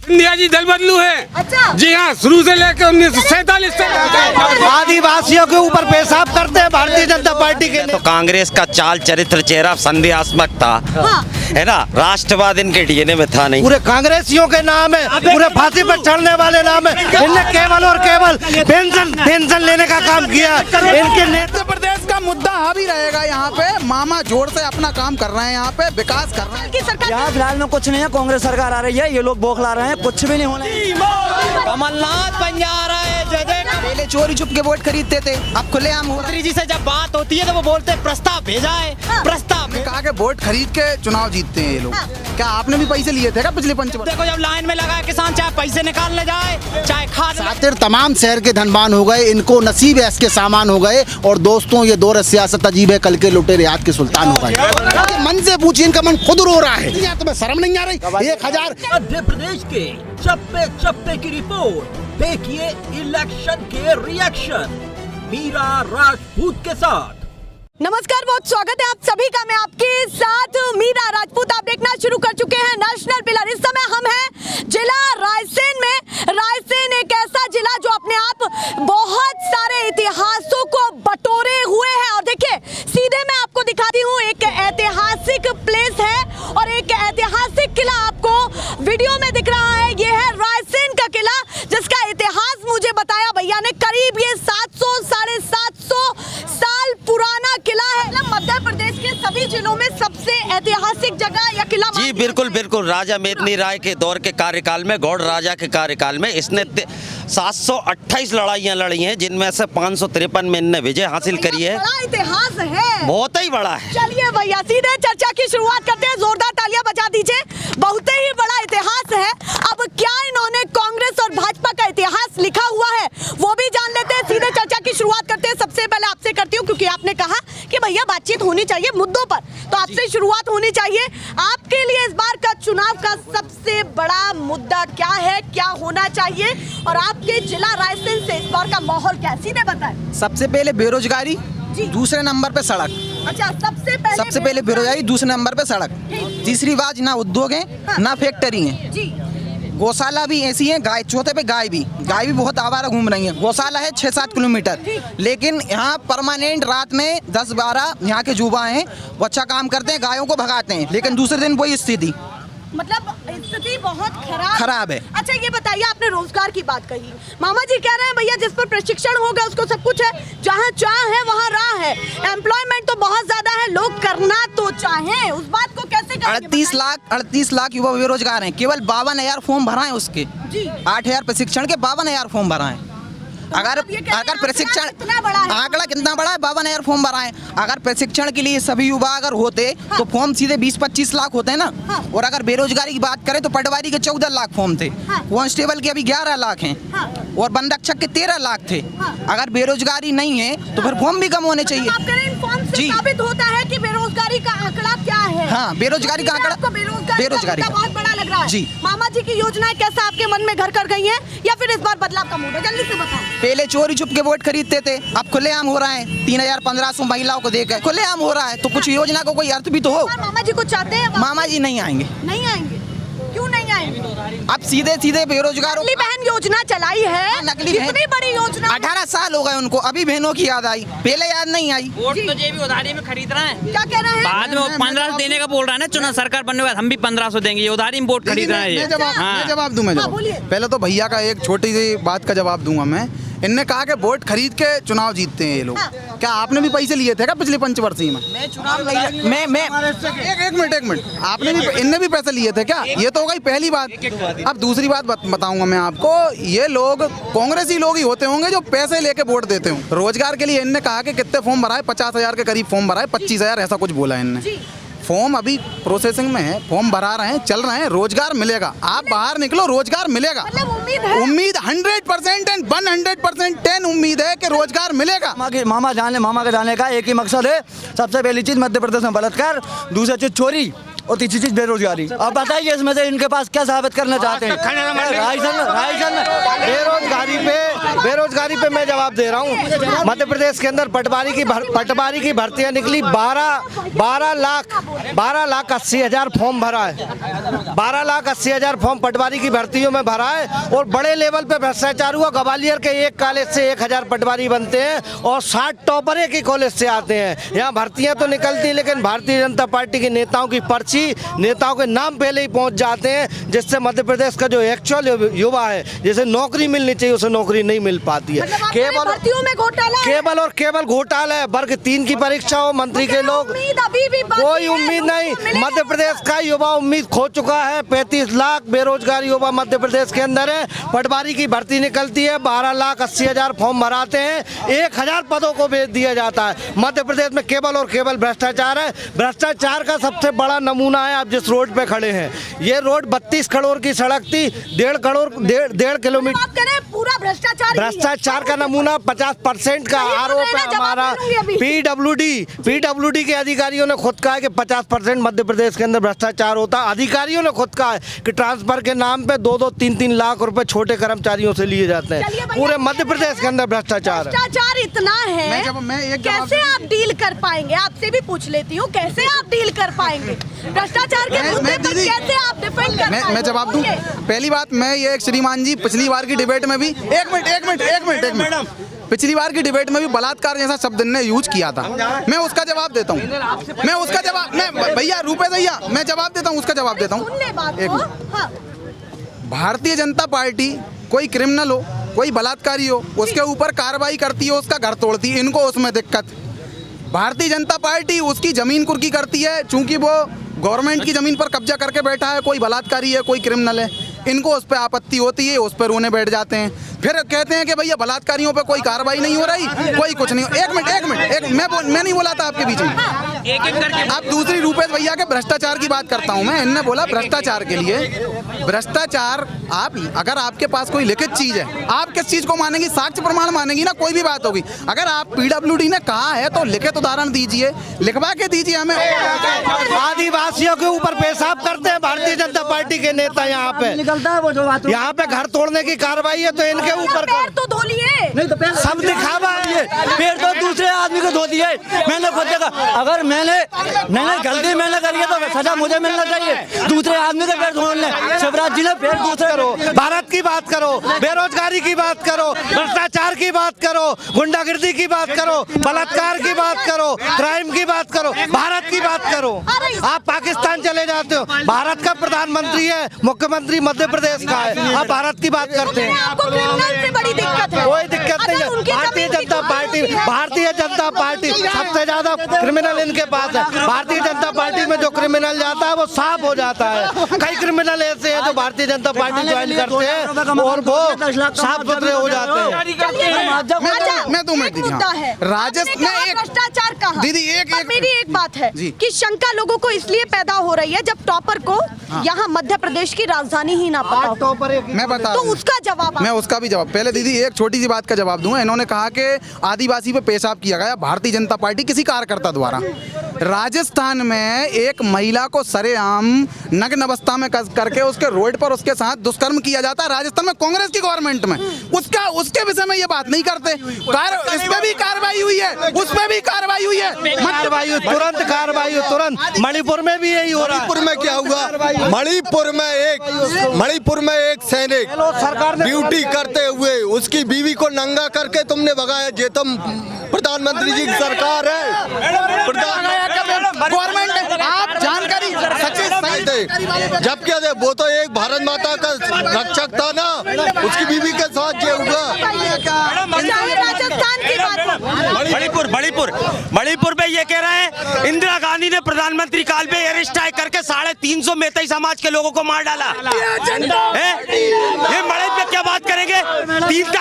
India जी दल बदलू है। अच्छा। जी हाँ, शुरू से लेकर 1947 तक आदिवासियों के ऊपर पेशाब करते हैं भारतीय जनता पार्टी के। तो कांग्रेस का चाल चरित्र चेहरा संदेहात्मक था, है ना। राष्ट्रवाद इनके डीएनए में था नहीं। पूरे कांग्रेसियों के नाम है, पूरे फांसी पर चढ़ने वाले नाम है। इनने केवल और केवल पेंशन लेने का काम किया। इनके मध्य प्रदेश का मुद्दा हावी रहेगा यहाँ पे। मामा जोर से अपना काम कर रहे हैं, यहाँ पे विकास कर रहे हैं। यहाँ फिलहाल में कुछ नहीं है, कांग्रेस सरकार आ रही है, ये लोग बौखला रहे हैं, कुछ भी नहीं होने। कमलनाथ बन जा रहा है। पहले चोरी छुप के वोट खरीदते थे, अब खुलेआम हो रहा है। जी से जब बात होती है तो वो बोलते हैं प्रस्ताव भेजा है, प्रस्ताव कहा के वोट खरीद के चुनाव जीतते हैं ये लोग। क्या आपने भी पैसे लिए थे क्या पिछले 5 वर्ष? देखो जब लाइन में लगा है किसान, चाहे पैसे निकालने जाए चाहे खाद। सातिर तमाम शहर के धनवान हो गए, इनको नसीब ऐश के सामान हो गए। और दोस्तों, ये दौर सियासत अजीब है, कल के लुटेरे आज के सुल्तान हो गए। मन से पूछिए, इनका मन खुद रो रहा है। यहाँ तुम्हें शर्म नहीं आ रही? 1000 मध्य प्रदेश के चप्पे चप्पे की रिपोर्ट देखिए इलेक्शन के रिएक्शन मीरा राजपूत के साथ। नमस्कार, बहुत स्वागत है आप सभी का। मैं आपके साथ मीरा राजपूत। आप देखना शुरू कर चुके हैं नेशनल पिलर। इस समय हम हैं जिला रायसेन में। रायसेन एक ऐसा जिला जो अपने आप बहुत सारे इतिहासों को बटोरे हुए है। और देखिए, सीधे मैं आपको दिखाती हूँ, एक ऐतिहासिक प्लेस है और एक ऐतिहासिक किला आपको वीडियो में दिख रहा है। ये है रायसेन का किला, जिसका इतिहास मुझे बताया भैया ने। करीब ये 700-750 साल पुराना किला है। मध्य प्रदेश के सभी जिलों में सबसे ऐतिहासिक जगह या किला। जी बिल्कुल बिल्कुल। राजा मेदिनी राय के दौर के कार्यकाल में, गौड़ राजा के कार्यकाल में इसने 728 लड़ाइयाँ लड़ी हैं, जिनमें से 553 में इनने विजय हासिल करी है। बड़ा इतिहास है, बहुत ही बड़ा है। चलिए भैया, सीधे चर्चा की शुरुआत करते हैं। जोरदार तालियां बजा दीजिए। बहुत ही बड़ा इतिहास है। अब क्या इन्होंने कांग्रेस और भाजपा का इतिहास लिखा हुआ है, वो भी जान लेते हैं। सीधे चर्चा की शुरुआत करते हैं। सबसे पहले आपसे करती हूँ, क्योंकि आपने कहा कि भैया बातचीत होनी चाहिए मुद्दों पर, तो आपसे शुरुआत होनी चाहिए। आपके लिए इस बार का चुनाव का सबसे बड़ा मुद्दा क्या है, क्या होना चाहिए, और आपके जिला रायसेन से इस बार का माहौल क्या है, सीधे बताएं। सबसे पहले बेरोजगारी, दूसरे नंबर पे सड़क। अच्छा, सबसे पहले बेरोजगारी, दूसरे नंबर पे सड़क। तीसरी बात, ना उद्योग है, ना फैक्ट्री है। जी। गौशाला भी ऐसी है, गाय, चौथे पे गाय भी बहुत आवारा घूम रही है। गौशाला है 6-7 किलोमीटर, लेकिन यहाँ परमानेंट रात में 10-12 यहाँ के युवा हैं, वो अच्छा काम करते हैं, गायों को भगाते हैं, लेकिन दूसरे दिन वही स्थिति। मतलब स्थिति बहुत खराब है। अच्छा, ये बताइए, आपने रोजगार की बात कही। मामा जी कह रहे हैं भैया जिस पर प्रशिक्षण होगा उसको सब कुछ है, जहाँ चाह है वहाँ राह है। एम्प्लॉयमेंट तो बहुत ज्यादा है, लोग करना तो चाहें, उस बात को कैसे करेंगे? 38 लाख युवा बेरोजगार हैं। केवल 52,000 फॉर्म भरा है उसके। 8,000 प्रशिक्षण के 52,000 फॉर्म भरा है। अगर प्रशिक्षण आंकड़ा कितना बड़ा है, 52,000 फॉर्म भरा है। अगर प्रशिक्षण के लिए सभी युवा अगर होते तो फॉर्म सीधे 20-25 लाख होते हैं ना। और अगर बेरोजगारी की बात करें तो पटवारी के 14 लाख फॉर्म थे, कांस्टेबल के अभी 11 लाख हैं, और वन रक्षक के 13 लाख थे। अगर बेरोजगारी नहीं है तो फिर फॉर्म भी कम होने चाहिए। जी, साबित होता है कि बेरोजगारी का आंकड़ा क्या है। हाँ, बेरोजगारी का आंकड़ा, बेरोजगारी का बहुत बड़ा लग रहा है। जी। मामा जी की योजनाएं कैसा आपके मन में घर कर गई हैं, या फिर इस बार बदलाव का मूड है? जल्दी से बताओ। पहले चोरी छुप के वोट खरीदते थे, अब खुलेआम हो रहा है। 3,000-1,500 महिलाओं को देकर खुलेआम हो रहा है, तो कुछ योजना को कोई अर्थ भी तो हो। मामा जी को चाहते हैं? मामा जी नहीं आएंगे। नहीं आएंगे? क्यों नहीं आएंगे? अब सीधे बेरोजगारों नकली बहन योजना चलाई है। नकली कितनी बड़ी योजना? 18 साल हो गए उनको, अभी बहनों की याद आई, पहले याद नहीं आई। वोट तो जे भी उधारी में खरीद रहे हैं। क्या कह रहे हैं? बाद में 1500 देने का बोल रहा है ना, चुनाव सरकार बनने के बाद हम भी 1500 देंगे, ये उधारी में वोट खरीद रहे हैं। मैं जवाब दूं। पहले तो भैया का एक छोटी सी बात का जवाब दूंगा मैं। इनने कहा कि वोट खरीद के चुनाव जीतते हैं ये लोग। क्या आपने भी पैसे लिए थे क्या पिछले 5 वर्ष में? मैं चुनाव नहीं, एक मिनट, आपने भी, इनने भी पैसे लिए थे क्या? ये तो हो गई पहली बात। अब दूसरी बात बताऊंगा मैं आपको। ये लोग कांग्रेसी लोग ही होते होंगे जो पैसे लेके वोट देते हों। रोजगार के लिए इनने कहा कि कितने फॉर्म भरा है, 50,000 के करीब फॉर्म भरा है, 25,000 ऐसा कुछ बोला इनने। फॉर्म अभी प्रोसेसिंग में है, फॉर्म भरा रहे हैं, चल रहे हैं। रोजगार मिलेगा, आप बाहर निकलो, रोजगार मिलेगा। उम्मीद 100% एंड 100% 10 उम्मीद है कि रोजगार मिलेगा। मामा के जाने का एक ही मकसद है। सबसे पहली चीज मध्य प्रदेश में बलात्कार, दूसरी चीज चोरी, और तीसरी चीज बेरोजगारी। अब बताइए इसमें से इनके पास क्या साबित करना चाहते हैं? बेरोजगारी पे मैं जवाब दे रहा हूँ। मध्य प्रदेश के अंदर पटवारी की भर्तियां निकली, 12,80,000 फॉर्म भरा है। 12,80,000 फॉर्म पटवारी की भर्तियों में भरा है और बड़े लेवल पे भ्रष्टाचार हुआ। ग्वालियर के एक कॉलेज से 1,000 पटवारी बनते हैं और 60 टॉपर एक ही कॉलेज से आते हैं। यहाँ भर्तियां तो निकलती, लेकिन भारतीय जनता पार्टी के नेताओं की पर्ची नेताओं के नाम पहले ही पहुंच जाते हैं, जिससे मध्य प्रदेश का जो एक्चुअल युवा है, जैसे नौकरी मिलनी चाहिए उसे नौकरी नहीं मिल पाती है। केवल और केवल घोटाला है। वर्ग 3 की परीक्षा हो, मंत्री के लोग, कोई उम्मीद नहीं। मध्य प्रदेश का युवा उम्मीद खो चुका है। 35 लाख बेरोजगार युवा मध्य प्रदेश के अंदर है। पटवारी की भर्ती निकलती है, 12,80,000 फॉर्म भराते हैं, 1,000 पदों को भेज दिया जाता है। मध्य प्रदेश में केवल और केवल भ्रष्टाचार है। भ्रष्टाचार का सबसे बड़ा नमूना है आप जिस रोड पे खड़े हैं। ये रोड 32 करोड़ की सड़क थी, 1.5 किलोमीटर पूरा भ्रष्टाचार का नमूना 50% का आरोप है हमारा। पीडब्ल्यूडी के अधिकारियों ने खुद कहा है कि 50% मध्य प्रदेश के अंदर भ्रष्टाचार होता है। अधिकारियों ने खुद कहा है कि ट्रांसफर के नाम पे 2-2, 3-3 लाख रुपए छोटे कर्मचारियों से लिए जाते हैं। पूरे मध्य प्रदेश के अंदर भ्रष्टाचार इतना है, कैसे आप डील कर पाएंगे? आपसे भी पूछ लेती हूँ, कैसे आप डील कर पाएंगे भ्रष्टाचार के मुद्दे पर? कैसे आप डिफेंड कर पाएंगे? मैं जवाब दूं। पहली बात, मैं ये एक श्रीमान जी पिछली बार की डिबेट में भी एक मिनट पिछली बार की डिबेट में भी बलात्कार जैसा शब्द ने यूज किया था। मैं उसका जवाब देता हूँ। भैया रूपेश भैया, मैं जवाब देता हूँ, उसका जवाब देता हूँ। भारतीय जनता पार्टी कोई क्रिमिनल हो, कोई बलात्कारी हो, उसके ऊपर कार्रवाई करती है, उसका घर तोड़ती है, इनको उसमें दिक्कत। भारतीय जनता पार्टी उसकी जमीन कुर्की करती है, चूंकि वो गवर्नमेंट की जमीन पर कब्जा करके बैठा है, कोई बलात्कारी है, कोई क्रिमिनल है, इनको उस पर आपत्ति होती है, उस पर रोने बैठ जाते हैं। फिर कहते हैं कि भैया बलात्कारियों पे कोई कार्रवाई नहीं हो रही, कोई कुछ नहीं। एक मिनट, मैं नहीं बोला था आपके बीच में। अब दूसरी रूपेश भैया के भ्रष्टाचार की बात करता हूं मैं। इनने बोला भ्रष्टाचार के लिए, भ्रष्टाचार आप अगर आपके पास कोई लिखित चीज है, आप किस चीज को मानेंगी? साक्ष्य प्रमाण मानेंगी ना, कोई भी बात होगी। अगर आप पीडब्ल्यूडी ने कहा है तो लिखित उदाहरण दीजिए, लिखवा के दीजिए हमें। आदिवासियों के ऊपर पेशाब करते हैं भारतीय जनता पार्टी के नेता। यहाँ पे घर तोड़ने की कार्रवाई है तो इनके ऊपर तो धो लिए, सब दिखावा है। पेड़ तो दूसरे आदमी को धो दिए। मैंने खुद देखा, अगर मैंने गलती मैंने करी है तो सजा मुझे मिलना चाहिए। दूसरे आदमी के पेड़ धोने, शिवराज जी ने पेड़ दूसरे करो। भारत की बात करो, बेरोजगारी की बात करो, भ्रष्टाचार की बात करो, गुंडागिर्दी की बात करो, बलात्कार की बात करो, क्राइम की बात करो, भारत की बात करो। आप पाकिस्तान चले जाते हो, भारत का प्रधानमंत्री है, मुख्यमंत्री मध्य प्रदेश का है, आप भारत की बात करते हैं। आपको क्रिमिनल से बड़ी दिक्कत है? कोई दिक्कत नहीं है। भारतीय जनता पार्टी सबसे ज्यादा क्रिमिनल इनके पास है। भारतीय जनता पार्टी में जो क्रिमिनल जाता है वो साफ हो जाता है। कई क्रिमिनल ऐसे हैं जो भारतीय जनता पार्टी ज्वाइन करते हैं और वो साफ सुथरे हो जाते हैं। मैं 2 मिनट राजस्थान भ्रष्टाचार कहा दीदी, मेरी एक बात है कि शंका लोगों को इसलिए पैदा हो रही है जब टॉपर को यहाँ मध्य प्रदेश की राजधानी ही ना पता हो। मैं बता तो उसका जवाब, मैं उसका भी जवाब। पहले दीदी एक छोटी सी बात का जवाब दूंगा। इन्होंने कहा कि आदिवासी पे पेशाब किया गया भारतीय जनता पार्टी किसी कार्यकर्ता द्वारा। राजस्थान में एक महिला को सरेआम नग्न अवस्था में करके उसके रोड पर उसके साथ दुष्कर्म किया जाता है राजस्थान में, कांग्रेस की गवर्नमेंट में। उसके विषय में ये बात नहीं करते। इस पे भी कार्रवाई हुई है, उस पे भी कार्रवाई हुई है, तुरंत कार्रवाई तुरंत। मणिपुर में भी यही हो रहा है। मणिपुर में क्या हुआ? मणिपुर में एक सैनिक ड्यूटी करते हुए उसकी बीवी को नंगा करके तुमने भगाया। ये तुम प्रधानमंत्री जी की सरकार है, गवर्नमेंट। आप जानकारी जबकि वो तो एक भारत माता का रक्षक था ना, उसकी बीवी के साथ ये हुआ। राजस्थान की बात, मणिपुर में ये कह रहे हैं इंदिरा गांधी ने प्रधानमंत्री काल में एयर स्ट्राइक करके 350 मेतई समाज के लोगों को मार डाला है। ये मणिपुर पे क्या बात करेंगे? 3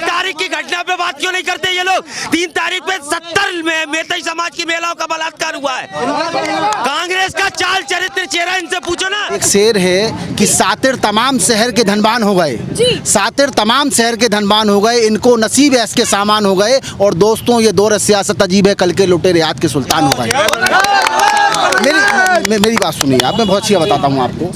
तारीख की घटना पे बात क्यों नहीं करते ये लोग? 3 तारीख पे 70 मेतई समाज की महिलाओं का बलात्कार हुआ है। कांग्रेस का चाल चरित्र चेहरा इनसे पूछो ना। एक शेर है कि सातिर तमाम शहर के धनवान हो गए, सातिर तमाम शहर के धनवान हो गए, इनको नसीब ऐश के सामान हो गए। और दोस्तों ये दौर सियासत अजीब है, कल के लुटेरे आज के सुल्तान हो गए। मेरी बात सुनिए आप, मैं बहुत अच्छी बताता हूँ आपको।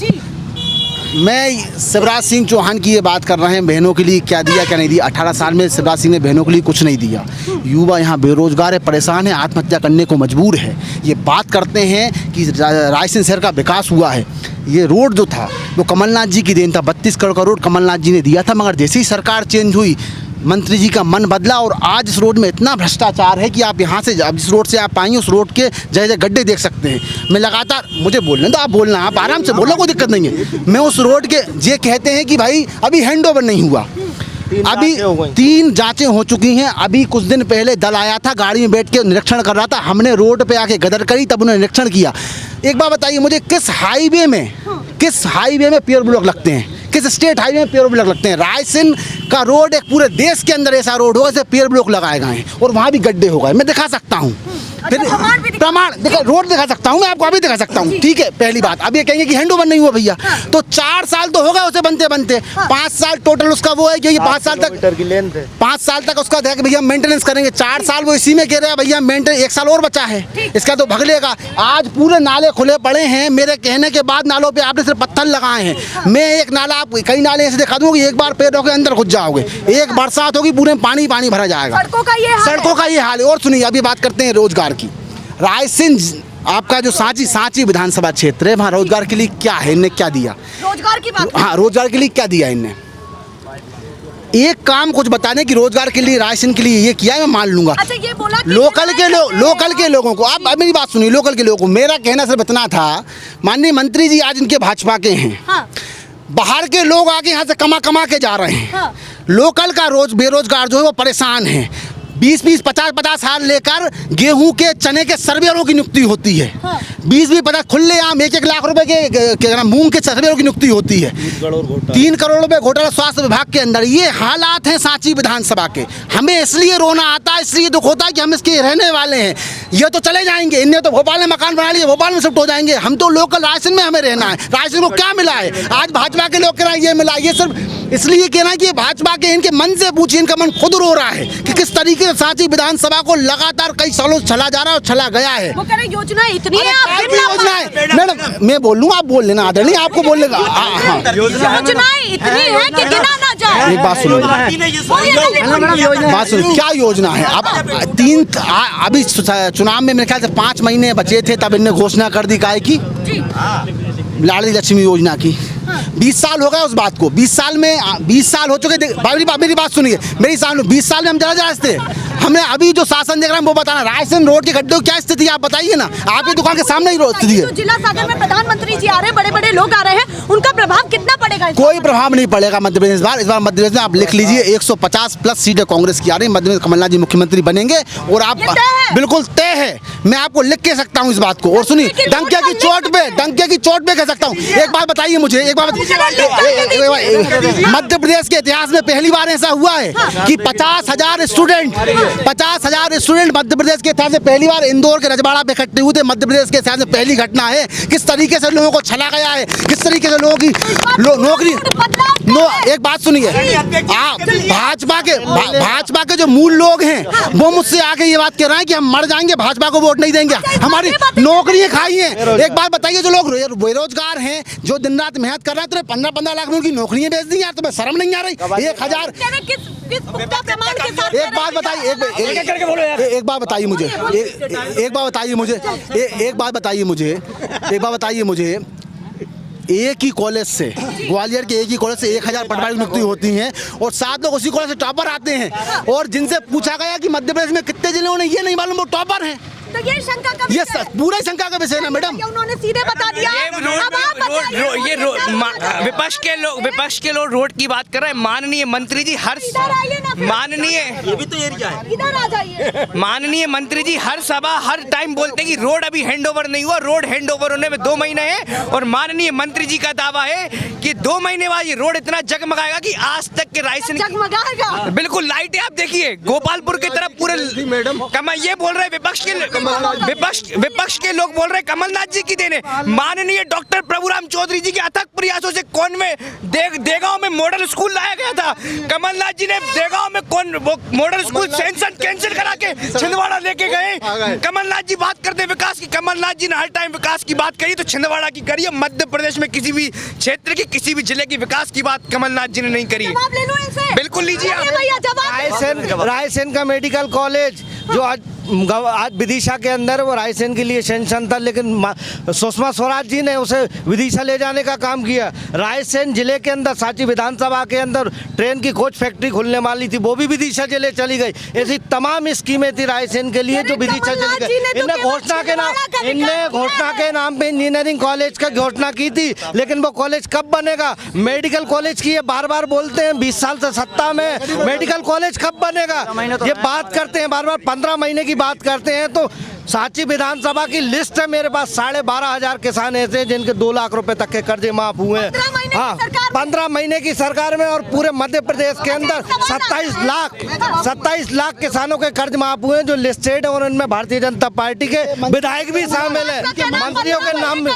मैं शिवराज सिंह चौहान की ये बात कर रहे हैं, बहनों के लिए क्या दिया क्या नहीं दिया। 18 साल में शिवराज सिंह ने बहनों के लिए कुछ नहीं दिया। युवा यहाँ बेरोजगार है, परेशान है, आत्महत्या करने को मजबूर है। ये बात करते हैं कि रायसेन शहर का विकास हुआ है। ये रोड जो था वो कमलनाथ जी की देन था, 32 करोड़ का रोड कमलनाथ जी ने दिया था। मगर जैसे ही सरकार चेंज हुई, मंत्री जी का मन बदला और आज इस रोड में इतना भ्रष्टाचार है कि आप यहाँ से अब इस रोड से आप आएंगे उस रोड के जगह गड्ढे देख सकते हैं। मैं लगातार, मुझे बोलने दो, आप बोलना, आप आराम से बोलो, कोई दिक्कत नहीं है। मैं उस रोड के ये कहते हैं कि भाई अभी हैंड ओवर नहीं हुआ, अभी 3 जांचें हो चुकी हैं। अभी कुछ दिन पहले दल आया था, गाड़ी में बैठ के निरीक्षण कर रहा था, हमने रोड पे आके गदर करी, तब उन्होंने निरीक्षण किया। एक बात बताइए मुझे, किस हाईवे में पेयर ब्लॉक लगते हैं, किस स्टेट हाईवे में पेयर ब्लॉक लगते हैं? रायसेन का रोड एक पूरे देश के अंदर ऐसा रोड होगा जैसे पेयर ब्लॉक लगाए गए हैं और वहाँ भी गड्ढे हो गए। मैं दिखा सकता हूँ, फिर प्रमाण रोड दिखा सकता हूँ, मैं आपको अभी दिखा सकता हूँ। ठीक है, पहली बात। अब ये कहेंगे कि हैंड ओवर नहीं हुआ भैया, तो 4 साल तो हो गए उसे बनते बनते। 5 साल टोटल उसका वो है कि 5 साल तक 5 साल तक उसका भैया मेंटेनेंस करेंगे। 4 साल वो इसी में कह रहे हैं भैया मेंटेनेंस, 1 साल और बचा है, इसका तो भग लेगा। आज पूरे नाले खुले पड़े हैं, मेरे कहने के बाद नालों पे आपने सिर्फ पत्थर लगाए हैं। मैं एक नाला, आप कई नाले ऐसे दिखा दूंगी, एक बार पैरों के अंदर घुस जाओगे, एक बरसात होगी पूरे में पानी भरा जाएगा। सड़कों का ये हाल है। और सुनिए, अभी बात करते हैं रोजगार की। रायसेन आपका जो सांची विधानसभा क्षेत्र है, वहाँ रोजगार के लिए क्या है, इनने क्या दिया? रोजगार की बात, हाँ, रोजगार के लिए क्या दिया इनने? एक काम कुछ बताने कि रोजगार के लिए रायसेन के लिए ये किया है, मैं मान लूंगा। अच्छा, ये बोला कि लोकल के लोगों को, आप मेरी बात सुनिए, लोकल के लोगों को मेरा कहना सिर्फ इतना था, माननीय मंत्री जी आज इनके भाजपा के हैं। हाँ। बाहर के लोग आके यहाँ से कमा के जा रहे हैं। हाँ। लोकल का बेरोजगार जो है वो परेशान है। 20-20, 50-50 साल लेकर गेहूं के चने के सर्वेयरों की नियुक्ति होती है। 20-20, खुले आम 1-1 लाख रुपए के मूंग के सर्वेयरों की नियुक्ति होती है। 3 करोड़ रुपए घोटाला स्वास्थ्य विभाग के अंदर। ये हालात हैं सांची विधानसभा के। हमें इसलिए रोना आता है, इसलिए दुख होता है कि हम इसके रहने वाले हैं। ये तो चले जाएंगे, इनने तो भोपाल में मकान बना लिए, भोपाल में शिफ्ट हो जाएंगे। हम तो लोकल रायसेन में हमें रहना है। रायसेन को क्या मिला है? आज भाजपा के लोग कह रहे हैं ये मिला। ये सिर्फ इसलिए कहना है कि भाजपा के, इनके मन से पूछिए, इनका मन खुद रो रहा है कि किस तरीके से सांची विधानसभा को लगातार कई सालों से चला जा रहा है और चला गया है। वो कह रहे योजना इतनी है, मैडम मैं बोल लूँ, आप बोल लेना, आदरणीय आपको बोल लेगा। योजनाएं इतनी है कि गिना ना जाए। एक बात सुनो, क्या योजना है? अब अभी चुनाव में मेरे ख्याल से 5 महीने बचे थे, तब इनने घोषणा कर दी काय की, लाडली लक्ष्मी योजना की। 20 साल हो गए उस बात को। 20 साल हो चुके। मेरी बात सुनिए, मेरी सामने 20 साल में हम जरा थे। हमने अभी जो शासन देख रहे हैं वो बताना, रायसेन रोड के गड्ढे की क्या स्थिति है आप बताइए ना। आपकी दुकान के सामने ही स्थिति है। जिला सागर में प्रधानमंत्री जी आ रहे हैं, बड़े-बड़े लोग आ रहे हैं, उनका प्रभाव कितना पड़ेगा? कोई प्रभाव नहीं पड़ेगा मध्य प्रदेश। इस बार मध्य प्रदेश में आप लिख लीजिए 150+ सीटें कांग्रेस की आ रही है। मध्य प्रदेश कमलनाथ जी मुख्यमंत्री बनेंगे और आप बिल्कुल तय है। मैं आपको लिख के सकता हूँ इस बात को। और सुनिए, डंके की चोट पे कह सकता हूँ। एक बात बताइए मुझे, मध्य प्रदेश के इतिहास में पहली बार ऐसा हुआ है कि 50,000 स्टूडेंट मध्य प्रदेश के इतिहास में पहली बार इंदौर के रजवाड़ा पे इकट्ठे हुए थे। मध्य प्रदेश के इतिहास में पहली घटना है। किस तरीके से लोगों को छला गया है, किस तरीके से लोगों की नौकरी। एक बात सुनिए, भाजपा के जो मूल लोग हैं वो मुझसे आके ये बात कह रहे हैं कि हम मर जाएंगे, भाजपा को वोट नहीं देंगे, हमारी नौकरियां खाई हैं। एक बात बताइए, जो लोग बेरोजगार हैं, जो दिन रात मेहनत कर रहे हैं, तो 15-15 लाख में उनकी नौकरियां बेच दी यार। तुम्हें शर्म नहीं आ रही? 1000 एक बात बताइए मुझे, एक ही कॉलेज से, ग्वालियर के एक ही कॉलेज से 1000 पटवारी नियुक्ति होती हैं और 7 लोग उसी कॉलेज से टॉपर आते हैं। और जिनसे पूछा गया कि मध्य प्रदेश में कितने जिले, उन्हें ये नहीं मालूम वो टॉपर हैं। तो ये शंका का ये पूरा शंका का विषय है ना मैडम। उन्होंने सीधे बता दिया। विपक्ष के लोग रोड की बात कर रहे हैं। माननीय मंत्री जी माननीय मंत्री जी हर सभा हर टाइम बोलते हैं कि रोड अभी हैंडओवर नहीं हुआ, रोड हैंडओवर होने में 2 महीने हैं। और माननीय मंत्री जी का दावा है कि 2 महीने बाद ये रोड इतना जगमगाएगा कि आज तक के रायसेन जगमगाएगा। बिल्कुल लाइटें आप देखिए, गोपालपुर की तरफ पूरे ये बोल रहे हैं विपक्ष के लोग बोल रहे हैं कमलनाथ जी की देने। माननीय डॉक्टर प्रभुराम चौधरी जी के अथक प्रयासों से देगांव में मॉडल स्कूल लाया गया था। कमलनाथ जी ने देगांव में कौन वो मॉडल स्कूल सेंशन कैंसिल करा के छिंदवाड़ा लेके गए। कमलनाथ जी बात करते विकास की, कमलनाथ जी ने हर टाइम विकास की बात करी तो छिंदवाड़ा की करी है। मध्य प्रदेश में किसी भी क्षेत्र की, किसी भी जिले की विकास की बात कमलनाथ जी ने नहीं करी। जवाब ले लो इनसे। बिल्कुल लीजिए आप। भैया जवाब। रायसेन का मेडिकल कॉलेज जो आज विदिशा के अंदर, वो रायसेन के लिए सेंशन था, लेकिन सुषमा स्वराज जी ने उसे विदिशा ले जाने का काम किया। रायसेन जिले के अंदर सांची विधानसभा के अंदर ट्रेन की कोच फैक्ट्री खुलने वाली थी, वो भी विदिशा जिले चली गई। ऐसी तमाम स्कीमें थी रायसेन के लिए जो विदिशा चली गई। इनने घोषणा के नाम पे इंजीनियरिंग कॉलेज का घोषणा की थी, लेकिन वो कॉलेज कब बनेगा? मेडिकल कॉलेज की ये बार बार बोलते हैं, 20 साल से सत्ता में, मेडिकल कॉलेज कब बनेगा? ये बात करते हैं बार बार, 15 महीने की बात करते हैं। तो सांची विधानसभा की लिस्ट है मेरे पास, 12,500 किसान ऐसे हैं जिनके 2 लाख रुपए तक के कर्जे माफ हुए हैं। हाँ, 15 महीने की सरकार में, और पूरे मध्य प्रदेश के अंदर 27 लाख किसानों के कर्ज माफ हुए हैं जो लिस्टेड है, और उनमें भारतीय जनता पार्टी के विधायक भी शामिल है। मंत्रियों के नाम में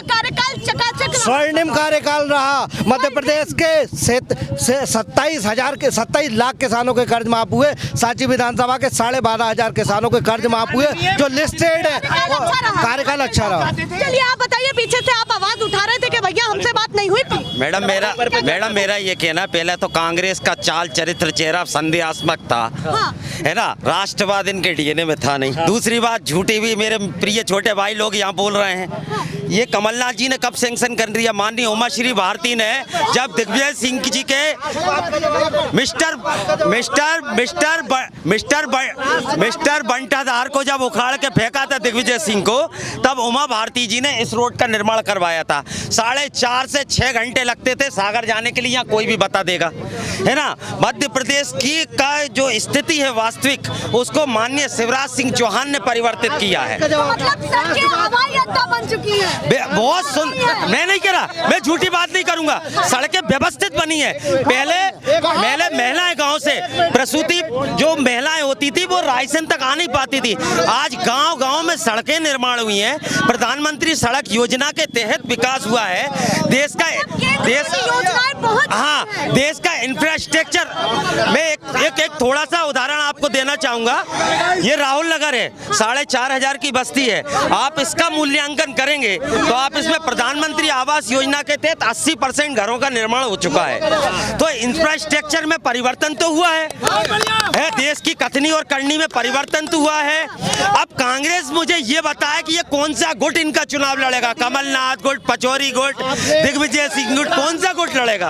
स्वर्णिम कार्यकाल रहा। मध्य प्रदेश के 27 लाख किसानों के कर्ज माफ हुए। सांची विधानसभा के 12,500 किसानों के कर्ज माफ हुए जो लिस्टेड है। कार्यकाल अच्छा रहा। चलिए आप बताइए, पीछे से आप आवाज उठा रहे थे कि भैया हमसे बात नहीं हुई थी। मैडम मेरा ये कहना, पहले तो कांग्रेस का चाल चरित्र चेहरा संदेहात्मक था, है ना, राष्ट्रवाद इनके डीएनए में था नहीं। दूसरी बात, झूठी भी मेरे प्रिय छोटे भाई लोग यहाँ बोल रहे हैं। ये कमलनाथ जी ने कब सैंक्शन कर दिया? माननीय उमाश्री भारती ने, जब दिग्विजय सिंह जी के मिस्टर बंटाधार को जब उखाड़ के फेंका था दिग्विजय सिंह को, तब उमा भारती जी ने इस रोड का निर्माण करवाया था। 4.5 से 6 घंटे लगते थे सागर जाने के लिए, यहाँ कोई भी बता देगा, है ना। मध्य प्रदेश की का जो स्थिति है वास्तविक, उसको माननीय शिवराज सिंह चौहान ने परिवर्तित किया है। मतलब सड़कें हवाई अड्डा बन चुकी है। बहुत मैं नहीं कह रहा, मैं झूठी बात नहीं करूंगा। सड़कें व्यवस्थित बनी है। पहले महिलाएं गांव से प्रसूति जो महिलाएं होती थी वो रायसेन तक आ नहीं पाती थी। आज गांव में सड़कें निर्माण हुई हैं। प्रधानमंत्री सड़क योजना के तहत विकास हुआ है। देश का इंफ्रास्ट्रक्चर। मैं एक थोड़ा सा उदाहरण आपको देना चाहूंगा। ये राहुल नगर है, 4,500 की बस्ती है। आप इसका मूल्यांकन करेंगे तो आप इसमें प्रधानमंत्री आवास योजना के तहत 80% घरों का निर्माण हो चुका है। तो इंफ्रास्ट्रक्चर में परिवर्तन तो हुआ है, देश की कथनी और करनी में परिवर्तन तो हुआ है। अब कांग्रेस मुझे ये बताए कि ये कौन सा गुट इनका चुनाव लड़ेगा? कमलनाथ गुट, पचौरी गुट, दिग्विजय सिंह गुट, कौन सा गुट लड़ेगा?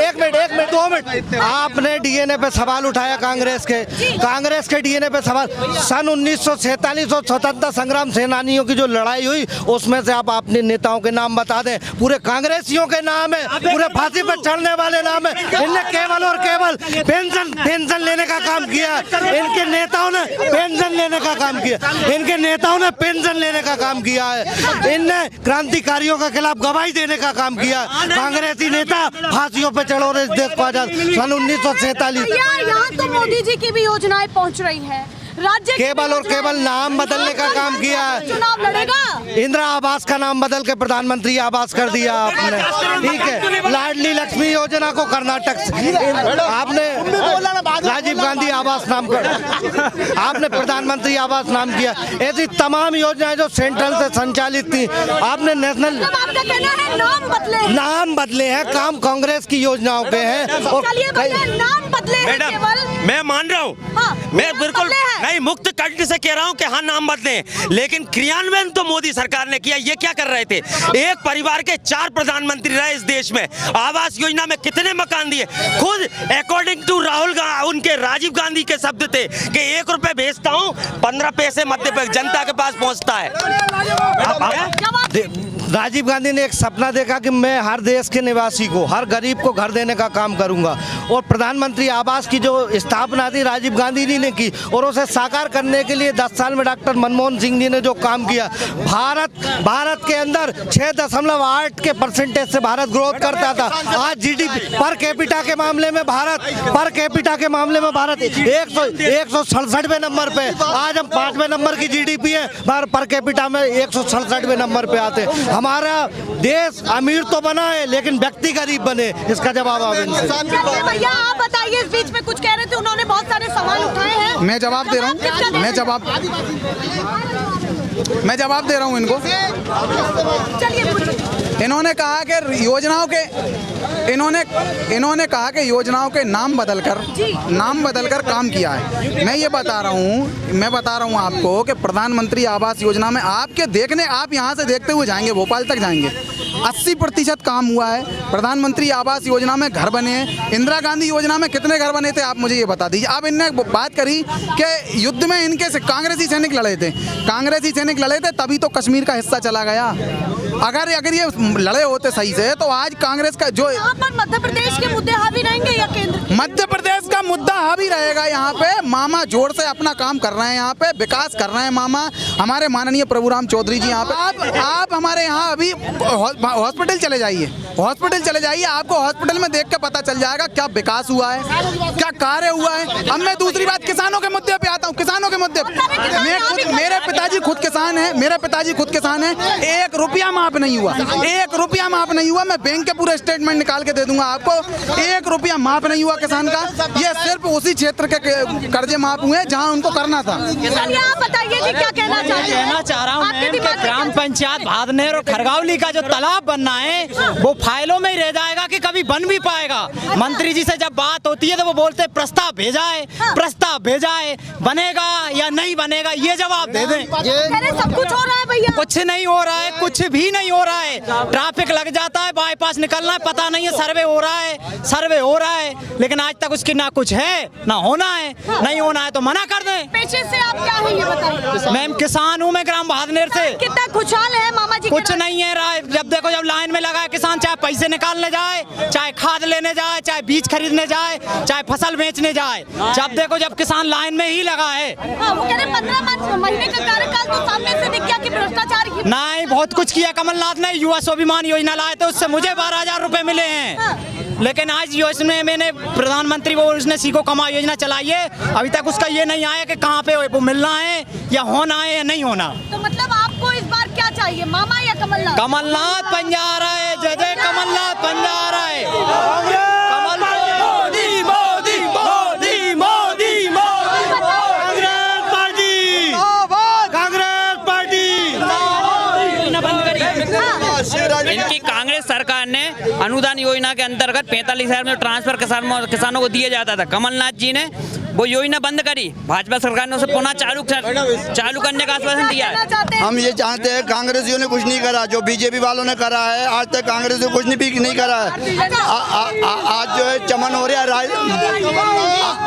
एक मिनट 2 मिनट। आपने डीएनए पे सवाल उठाया कांग्रेस के डीएनए पे सवाल। सन 1947 और स्वतंत्रता संग्राम सेनानियों की जो लड़ाई हुई, उसमें से आप अपने नेताओं के नाम बता दें। पूरे कांग्रेसियों के नाम है, पूरे फांसी पर चढ़ने वाले नाम है। इनने केवल और केवल पेंशन लेने का काम किया। इनके नेताओं ने पेंशन लेने का काम किया है। इनने क्रांतिकारियों के खिलाफ गवाही देने का काम किया। कांग्रेसी नेता फांसियों पे चढ़ो रहे देश को आजाद सन 1947। यहाँ तो मोदी जी की भी योजनाएं पहुँच रही है। राज्य केवल नाम बदलने का काम किया है। चुनाव लड़ेगा। इंदिरा आवास का नाम बदल के प्रधानमंत्री आवास कर दिया आपने, ठीक है। लाडली लक्ष्मी योजना को कर्नाटक आपने राजीव गांधी आवास नाम कर, आपने प्रधानमंत्री आवास नाम किया। ऐसी तमाम योजनाएं जो सेंट्रल से संचालित थी, आपने नेशनल नाम बदले हैं। काम कांग्रेस की योजनाओं के हैं। और नाम बदले। मैडम मैं मान रहा हूँ, मैं बिल्कुल नहीं मुक्त कंठ से कह रहा हूँ कि हाँ नाम बदले, लेकिन क्रियान्वयन तो मोदी सरकार ने किया। ये क्या कर रहे थे? एक परिवार के 4 प्रधानमंत्री रहे इस देश में। आवास योजना में कितने मकान दिए? खुद अकॉर्डिंग टू उनके राजीव गांधी के शब्द थे कि 1 रुपए भेजता हूँ, 15 पैसे मध्य जनता के पास पहुँचता है। राजीव गांधी ने एक सपना देखा कि मैं हर देश के निवासी को, हर गरीब को घर देने का काम करूंगा। और प्रधानमंत्री आवास की जो स्थापना थी राजीव गांधी जी ने की, और उसे साकार करने के लिए 10 साल में डॉक्टर मनमोहन सिंह जी ने जो काम किया, भारत के अंदर 6.8 के परसेंटेज से भारत ग्रोथ करता था। आज जीडीपी पर कैपिटा के मामले में भारत 167वें नंबर पे, आज हम 5वें नंबर की जीडीपी है, पर कैपिटा में 167वें नंबर पे आते। हमारा देश अमीर तो बना है लेकिन व्यक्ति गरीब बने, इसका जवाब आप इनसे। भैया आप बताइए, इस बीच में कुछ कह रहे थे, उन्होंने बहुत सारे सवाल उठाए हैं। मैं जवाब दे रहा हूँ, मैं जवाब दे रहा हूँ इनको। इन्होंने कहा कि योजनाओं के नाम बदलकर काम किया है। मैं बता रहा हूँ आपको कि प्रधानमंत्री आवास योजना में आप यहाँ से देखते हुए जाएंगे, भोपाल तक जाएंगे, 80% काम हुआ है। प्रधानमंत्री आवास योजना में घर बने हैं। इंदिरा गांधी योजना में कितने घर बने थे आप मुझे ये बता दीजिए। अब इनने बात करी कि युद्ध में इनके से कांग्रेसी सैनिक लड़े थे, तभी तो कश्मीर का हिस्सा चला गया। अगर ये लड़े होते सही से तो आज कांग्रेस का जो यहाँ पर मध्य प्रदेश के मुद्दे हावी रहेंगे या केंद्र? मध्य प्रदेश का मुद्दा हावी रहेगा। यहाँ पे मामा जोर से अपना काम कर रहे हैं, यहाँ पे विकास कर रहे हैं मामा हमारे माननीय प्रभुराम चौधरी जी। यहाँ पे आप हमारे यहाँ अभी हॉस्पिटल चले जाइए, आपको हॉस्पिटल में देख के पता चल जाएगा क्या विकास हुआ है, क्या कार्य हुआ है। अब मैं दूसरी बात किसानों के मुद्दे पे आता हूँ। किसानों के मुद्दे पे मेरे पिताजी खुद किसान है, 1 रुपया माफ नहीं हुआ, 1 रुपया माफ नहीं हुआ। मैं बैंक के पूरे स्टेटमेंट निकाल के दे दूंगा आपको। 1 रुपया माफ नहीं हुआ किसान का। ये सिर्फ उसी क्षेत्र के कर्जे माफ हुए जहाँ उनको करना था। आप बताइए जी क्या कहना चाह रहा हूँ कि ग्राम पंचायत भादनेर और खरगावली का जो तालाब बनना है वो फाइलों में ही रह जाएगा कि कभी बन भी पाएगा। मंत्री जी से जब बात होती है तो वो बोलते प्रस्ताव भेजा है, बनेगा या नहीं बनेगा ये जवाब दे दें। सब कुछ हो रहा है भैया? कुछ नहीं हो रहा है, कुछ भी नहीं हो रहा है। ट्रैफिक लग जाता है, बाईपास निकलना है, पता नहीं है, सर्वे हो रहा है, लेकिन आज तक उसकी ना कुछ है ना होना है। नहीं होना है तो मना कर दें। पेशे से आप क्या है ये बताइए? मैं किसान हूँ, मैं ग्राम भादनेर से। कितना खुशहाल है मामा जी? कुछ नहीं है। जब देखो जब लाइन में लगा है किसान, चाहे पैसे निकालने जाए, चाहे खाद लेने जाए, चाहे बीज खरीदने जाए, चाहे फसल बेचने जाए, जब किसान लाइन में ही लगा है। वो कह रहे 15 महीने का कार्यकाल तो सामने से दिख गया कि भ्रष्टाचार की। नहीं, बहुत कुछ किया कमलनाथ ने। युवा स्वाभिमान योजना लाए थे, उससे मुझे 12,000 रुपए मिले हैं। लेकिन आज योजना मैंने प्रधानमंत्री उसने सीखो कमा योजना चलाई है, अभी तक उसका ये नहीं आया कि कहाँ पे वो मिलना है या होना है या नहीं होना। तो मतलब आपको इस बार क्या चाहिए, मामा या कमलनाथ? कमलनाथ बन जा रहा है, जय कमलनाथ बन जा रहा है। इनकी कांग्रेस सरकार ने अनुदान योजना के अंतर्गत 45,000 में ट्रांसफर किसानों को दिया जाता था। कमलनाथ जी ने वो योजना बंद करी, भाजपा सरकार ने उसे पुनः चालू करने का आश्वासन दिया है। हम ये चाहते हैं, कांग्रेसियों ने कुछ नहीं करा, जो बीजेपी वालों ने करा है आज तक कांग्रेसियों कुछ नहीं करा है। आज जो है चमन हो रहा है,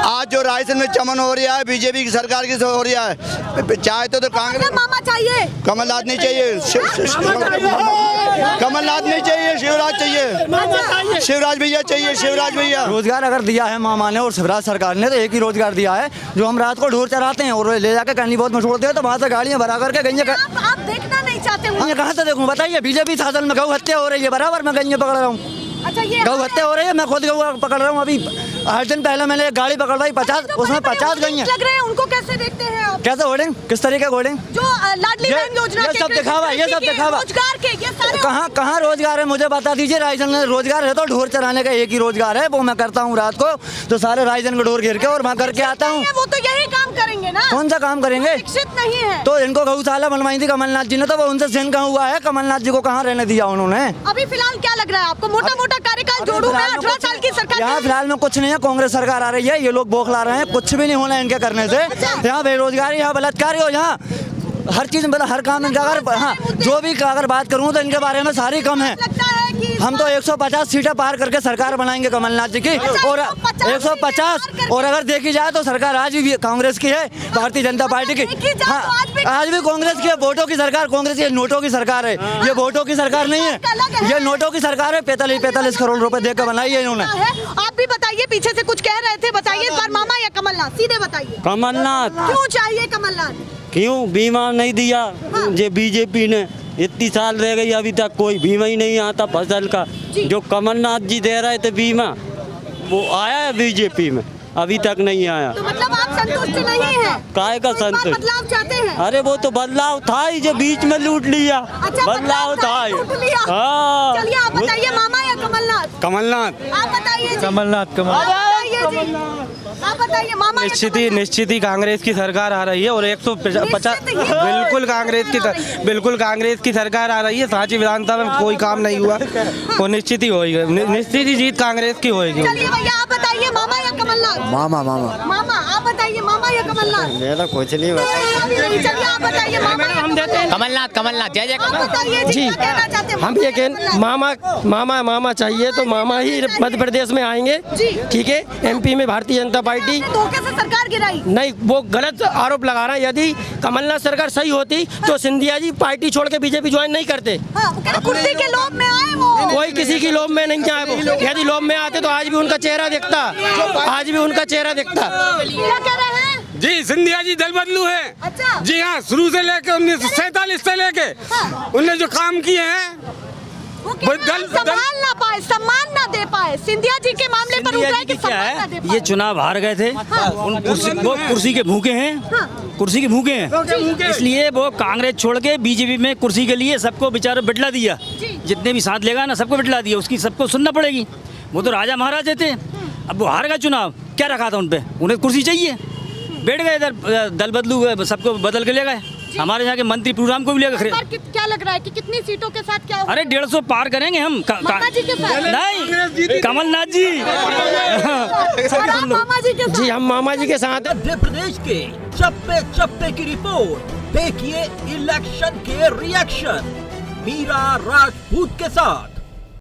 आज जो रायसेन में चमन हो रहा है बीजेपी की सरकार की हो रहा है। चाहते तो कांग्रेस मामा चाहिए, कमलनाथ नहीं चाहिए, कमलनाथ नहीं चाहिए, शिवराज चाहिए, शिवराज भैया चाहिए, शिवराज भैया। रोजगार अगर दिया है मामा ने और शिवराज सरकार ने तो एक ही रोजगार दिया है, जो हम रात को ढोर चराते हैं और ले जाकर कहीं बहुत मशहूर होते हैं, तो वहाँ से गाड़ियाँ भरा करके गई। आप देखना नहीं चाहते? मैं कहाँ से देखूँ बताइए? बीजेपी शासन में गऊ हत्या हो रही है, बराबर मैं गई पकड़ रहा हूँ। अच्छा, ये गऊ हत्या हो रही है, मैं खुद गऊ पकड़ रहा हूँ। अभी 8 दिन पहले मैंने एक गाड़ी पकड़वाई, 50 उसमें 50 गई हैं। लग रहे हैं, उनको कैसे देखते हैं आप? कैसे होर्डिंग, किस तरीके का होर्डिंग? जो लाडली बहन योजना ये सब दिखावा, ये सब दिखावा। रोजगार के ये सारे कहाँ रोजगार है मुझे बता दीजिए। रायसेन में रोजगार है तो ढोर चराने का एक ही रोजगार है, वो मैं करता हूँ रात को, तो सारे रायसेन को ढोर घेर के और वहाँ करके आता हूँ। वो तो यही काम करेंगे ना। कौन सा काम करेंगे? शिक्षित नहीं है तो इनको गौशाला बनवाई थी कमलनाथ जी ने, तो वो उनसे सेन कहाँ हुआ है? कमलनाथ जी को कहाँ रहने दिया उन्होंने? अभी फिलहाल क्या लग रहा है आपको? मोटा कार्यकाल जोड़ू में 18 साल की सरकार। यहाँ फिलहाल में कुछ नहीं है, कांग्रेस सरकार आ रही है, ये लोग बौखला रहे हैं, कुछ भी नहीं होना है इनके करने से। यहाँ बेरोजगारी, यहाँ बलात्कारी हो, यहाँ हर चीज मतलब हर काम इनका। अगर हाँ जो भी अगर बात करूँ तो इनके बारे में सारी कम है। लगता है कि हम तो 150 सीटें पार करके सरकार बनाएंगे कमलनाथ जी की, और 150, और अगर देखी जाए तो सरकार आज भी कांग्रेस की है, भारतीय जनता पार्टी की। हाँ, आज भी कांग्रेस की है, वोटों की सरकार कांग्रेस की, नोटों की सरकार है, ये वोटों की सरकार नहीं है, ये नोटों की सरकार है। 45 करोड़ रुपए देकर बनाई है इन्होंने। आप भी बताइए, पीछे से कुछ कह रहे थे, बताइए इस बार मामा या कमलनाथ, सीधे बताइए। कमलनाथ। क्यों चाहिए कमलनाथ? क्यों? बीमा नहीं दिया ये बीजेपी ने, इतनी साल रह गई अभी तक कोई बीमा ही नहीं आता फसल का। जो कमलनाथ जी दे रहे थे बीमा, वो आया है बीजेपी में, अभी तक नहीं आया। तो मतलब आप संतुष्ट नहीं हैं? काय का संतुष्ट? बदलाव चाहते हैं? अरे वो तो बदलाव था ही जो बीच में लूट लिया। अच्छा, बदलाव था ही। लूट लिया। हाँ। चलिए आप बताइए, मामा या कमलनाथ? कमलनाथ। आप बताइए जी। कमलनाथ। आप बताइए मामा या कमलनाथ? निश्चित ही कांग्रेस की सरकार आ रही है, और 150 बिल्कुल कांग्रेस की सरकार आ रही है। सांची विधानसभा में कोई काम नहीं हुआ, वो निश्चित ही होगी, निश्चित ही जीत कांग्रेस की होगी। चलिए भैया आप बताइए, मामा या कमलनाथ? मामा आप बताइए, मामा या कमलनाथ? मेरा कुछ नहीं चलिए आप बताइए, मामा या कमलनाथ? कमलनाथ जय जय। आप बताइए जी, क्या कहना चाहते हैं? हम ये कह मामा चाहिए तो मामा ही मध्य प्रदेश में आएंगे, जी। ठीक है। एमपी में भारतीय जनता पार्टी धोखे से सरकार गिराई। नहीं, वो गलत आरोप लगा रहा है। यदि कमलनाथ सरकार सही होती तो सिंधिया जी पार्टी छोड़ के बीजेपी ज्वाइन नहीं करते। हाँ, वो कह रहे कुर्सी के लोभ में आए वो। कोई किसी की लोभ में नहीं आए वो। यदि लोभ में आते तो आज भी उनका चेहरा दिखता, आज भी उनका चेहरा दिखता। क्या कह रहे हैं? जी सिंधिया जी दल बदलू है। अच्छा। जी हाँ, शुरू से लेके 1947 से लेके उनने जो काम किए हैं वो कह रहे हैं संभाल ना पाए, सम्मान ना दे पाए। सिंधिया जी के मामले पर उठ रहा है कि सम्मान ना दे पाए। ये चुनाव हार गए थे, उन कुर्सी के भूखे हैं, कुर्सी के भूखे हैं, इसलिए वो कांग्रेस छोड़ के बीजेपी में कुर्सी के लिए सबको बेचारा बिठला दिया। जितने भी साथ लेगा ना सबको बिठला दिया, उसकी सबको सुनना पड़ेगी। वो तो राजा महाराजे थे, अब वो हार गए चुनाव, क्या रखा था उन पे? उन्हें कुर्सी चाहिए, बैठ गए इधर, दल बदलू सबको बदल के ले गए। हमारे यहाँ के मंत्री प्रोग्राम को भी ले गए। क्या लग रहा है कि कितनी सीटों के साथ क्या होगा? अरे 150 पार करेंगे हम। मामा जी के साथ? नहीं, कमलनाथ जी। और आप मामा जी के साथ? जी, हम मामा जी के साथ। मध्य प्रदेश के चप्पे चप्पे की रिपोर्ट देखिए इलेक्शन के रिएक्शन मीरा राजपूत के साथ।